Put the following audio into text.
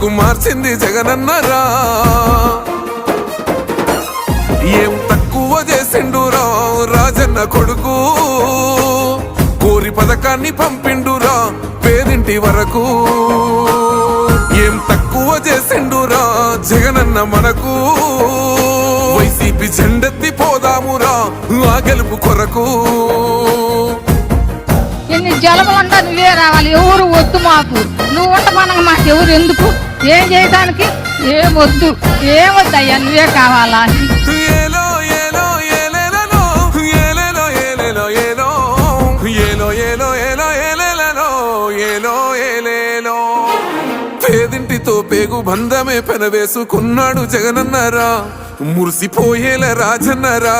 బతుకు మార్చింది జగనన్నరా. ఏం తక్కువ చేసిండురా రాజన్న కొడుకు, కోరి పథకాన్ని పంపిండురా పేదింటి వరకు. ఏం తక్కువ చేసిండురా జగనన్న మనకు, వైసీపీ జెండెత్తి పోదామురా ఆ గెలుపు కొరకు. ఎన్ని జలములంటా నువ్వే రావాలి, ఎవరు వద్దు మాకు, నువ్వు ఉండమనగా మాకు ఎవరు ఎందుకు, ఏం చేయడానికి ఏం వద్దు, ఏమొద్దయ్యా నువ్వే కావాలా. ఏలో ఏలో ఏలేలలో ఏలేలో ఏలేలో ఏలో ఏలో ఏలో ఏలో ఏలేలలో ఏలో ఏలేలో. పేదింటితో పేగు బంధమే పెనవేసుకున్నాడు జగనన్నరా, మురిసిపోయేల రాజన్నరా.